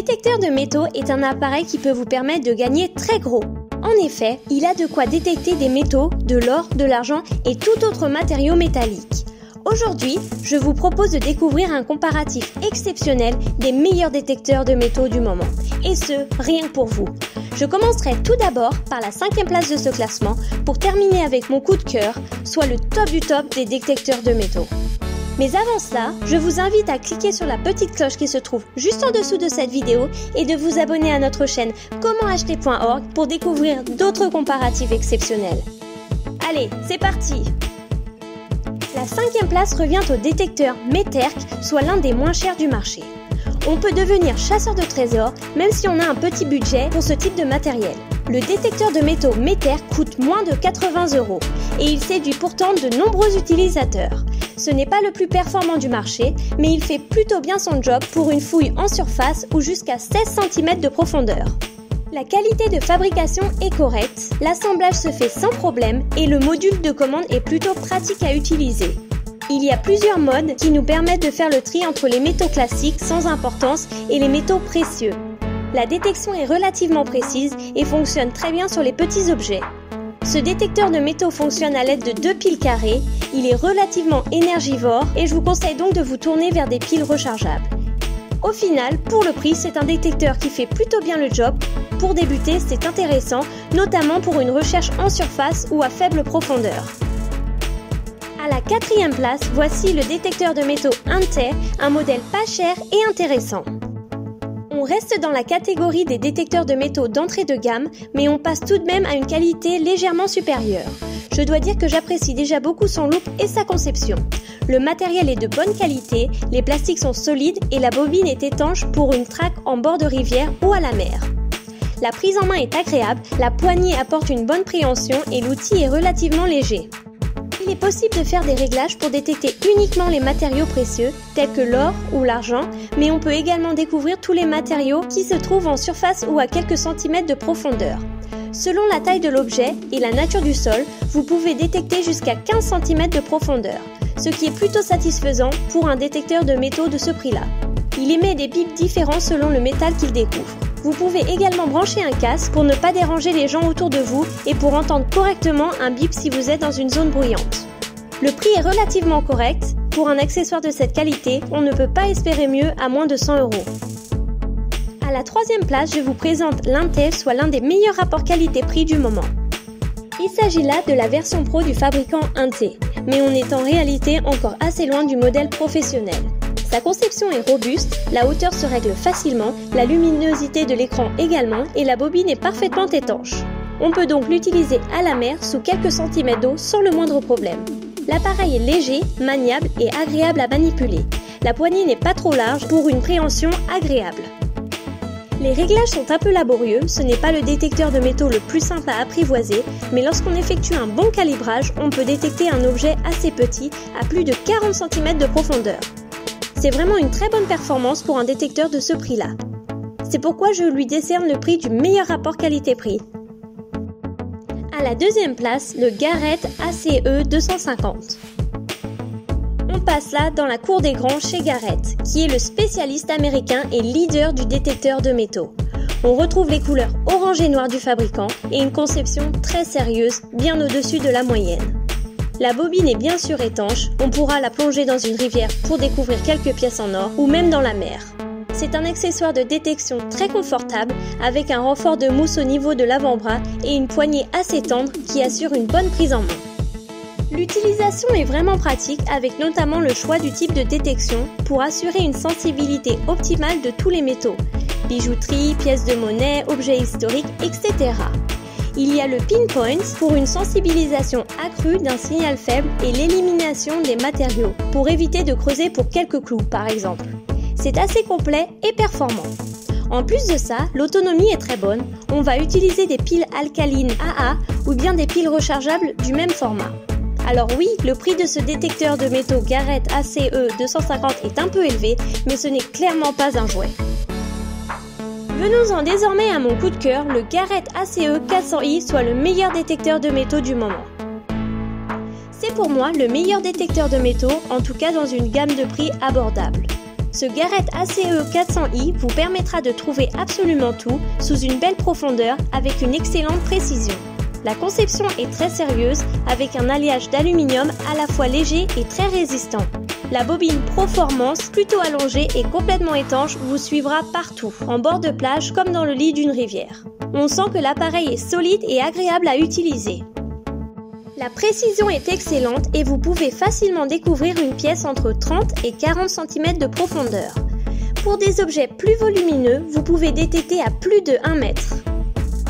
détecteur de métaux est un appareil qui peut vous permettre de gagner très gros. En effet, il a de quoi détecter des métaux, de l'or, de l'argent et tout autre matériau métallique. Aujourd'hui, je vous propose de découvrir un comparatif exceptionnel des meilleurs détecteurs de métaux du moment. Et ce, rien que pour vous. Je commencerai tout d'abord par la 5e place de ce classement pour terminer avec mon coup de cœur, soit le top du top des détecteurs de métaux. Mais avant cela, je vous invite à cliquer sur la petite cloche qui se trouve juste en dessous de cette vidéo et de vous abonner à notre chaîne commentacheter.org pour découvrir d'autres comparatifs exceptionnels. Allez, c'est parti! La 5e place revient au détecteur Meterk, soit l'un des moins chers du marché. On peut devenir chasseur de trésors même si on a un petit budget pour ce type de matériel. Le détecteur de métaux Meterk coûte moins de 80 € et il séduit pourtant de nombreux utilisateurs. Ce n'est pas le plus performant du marché, mais il fait plutôt bien son job pour une fouille en surface ou jusqu'à 16 cm de profondeur. La qualité de fabrication est correcte, l'assemblage se fait sans problème et le module de commande est plutôt pratique à utiliser. Il y a plusieurs modes qui nous permettent de faire le tri entre les métaux classiques sans importance et les métaux précieux. La détection est relativement précise et fonctionne très bien sur les petits objets. Ce détecteur de métaux fonctionne à l'aide de 2 piles carrées, il est relativement énergivore et je vous conseille donc de vous tourner vers des piles rechargeables. Au final, pour le prix, c'est un détecteur qui fait plutôt bien le job. Pour débuter, c'est intéressant, notamment pour une recherche en surface ou à faible profondeur. À la 4e place, voici le détecteur de métaux Intec, un modèle pas cher et intéressant. On reste dans la catégorie des détecteurs de métaux d'entrée de gamme, mais on passe tout de même à une qualité légèrement supérieure. Je dois dire que j'apprécie déjà beaucoup son look et sa conception. Le matériel est de bonne qualité, les plastiques sont solides et la bobine est étanche pour une traque en bord de rivière ou à la mer. La prise en main est agréable, la poignée apporte une bonne préhension et l'outil est relativement léger. Il est possible de faire des réglages pour détecter uniquement les matériaux précieux, tels que l'or ou l'argent, mais on peut également découvrir tous les matériaux qui se trouvent en surface ou à quelques centimètres de profondeur. Selon la taille de l'objet et la nature du sol, vous pouvez détecter jusqu'à 15 cm de profondeur, ce qui est plutôt satisfaisant pour un détecteur de métaux de ce prix-là. Il émet des bips différents selon le métal qu'il découvre. Vous pouvez également brancher un casque pour ne pas déranger les gens autour de vous et pour entendre correctement un bip si vous êtes dans une zone bruyante. Le prix est relativement correct. Pour un accessoire de cette qualité, on ne peut pas espérer mieux à moins de 100 €. À la 3e place, je vous présente l'Intel, soit l'un des meilleurs rapports qualité-prix du moment. Il s'agit là de la version pro du fabricant Intel, mais on est en réalité encore assez loin du modèle professionnel. Sa conception est robuste, la hauteur se règle facilement, la luminosité de l'écran également et la bobine est parfaitement étanche. On peut donc l'utiliser à la mer sous quelques centimètres d'eau sans le moindre problème. L'appareil est léger, maniable et agréable à manipuler. La poignée n'est pas trop large pour une préhension agréable. Les réglages sont un peu laborieux, ce n'est pas le détecteur de métaux le plus simple à apprivoiser, mais lorsqu'on effectue un bon calibrage, on peut détecter un objet assez petit à plus de 40 cm de profondeur. C'est vraiment une très bonne performance pour un détecteur de ce prix-là. C'est pourquoi je lui décerne le prix du meilleur rapport qualité-prix. À la 2e place, le Garrett ACE 250. On passe là dans la cour des grands chez Garrett, qui est le spécialiste américain et leader du détecteur de métaux. On retrouve les couleurs orange et noir du fabricant et une conception très sérieuse, bien au-dessus de la moyenne. La bobine est bien sûr étanche, on pourra la plonger dans une rivière pour découvrir quelques pièces en or ou même dans la mer. C'est un accessoire de détection très confortable avec un renfort de mousse au niveau de l'avant-bras et une poignée assez tendre qui assure une bonne prise en main. L'utilisation est vraiment pratique avec notamment le choix du type de détection pour assurer une sensibilité optimale de tous les métaux, bijouterie, pièces de monnaie, objets historiques, etc. Il y a le pinpoint pour une sensibilisation accrue d'un signal faible et l'élimination des matériaux pour éviter de creuser pour quelques clous par exemple. C'est assez complet et performant. En plus de ça, l'autonomie est très bonne. On va utiliser des piles alcalines AA ou bien des piles rechargeables du même format. Alors oui, le prix de ce détecteur de métaux Garrett ACE 250 est un peu élevé, mais ce n'est clairement pas un jouet. Venons-en désormais à mon coup de cœur, le Garrett ACE 400i, soit le meilleur détecteur de métaux du moment. C'est pour moi le meilleur détecteur de métaux, en tout cas dans une gamme de prix abordable. Ce Garrett ACE 400i vous permettra de trouver absolument tout sous une belle profondeur avec une excellente précision. La conception est très sérieuse avec un alliage d'aluminium à la fois léger et très résistant. La bobine Proformance, plutôt allongée et complètement étanche, vous suivra partout, en bord de plage comme dans le lit d'une rivière. On sent que l'appareil est solide et agréable à utiliser. La précision est excellente et vous pouvez facilement découvrir une pièce entre 30 et 40 cm de profondeur. Pour des objets plus volumineux, vous pouvez détecter à plus de 1 mètre.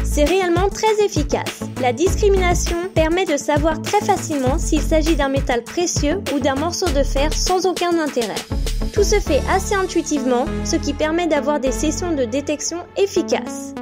C'est réellement très efficace. La discrimination permet de savoir très facilement s'il s'agit d'un métal précieux ou d'un morceau de fer sans aucun intérêt. Tout se fait assez intuitivement, ce qui permet d'avoir des sessions de détection efficaces.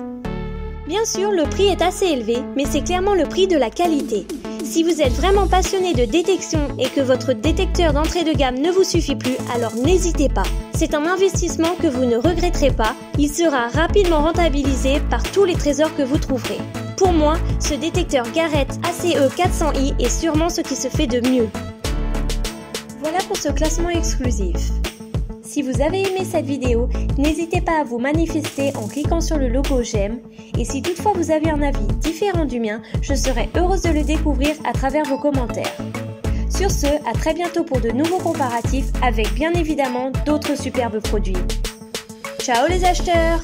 Bien sûr, le prix est assez élevé, mais c'est clairement le prix de la qualité. Si vous êtes vraiment passionné de détection et que votre détecteur d'entrée de gamme ne vous suffit plus, alors n'hésitez pas. C'est un investissement que vous ne regretterez pas, il sera rapidement rentabilisé par tous les trésors que vous trouverez. Pour moi, ce détecteur Garrett ACE 400i est sûrement ce qui se fait de mieux. Voilà pour ce classement exclusif. Si vous avez aimé cette vidéo, n'hésitez pas à vous manifester en cliquant sur le logo j'aime. Et si toutefois vous avez un avis différent du mien, je serai heureuse de le découvrir à travers vos commentaires. Sur ce, à très bientôt pour de nouveaux comparatifs avec bien évidemment d'autres superbes produits. Ciao les acheteurs!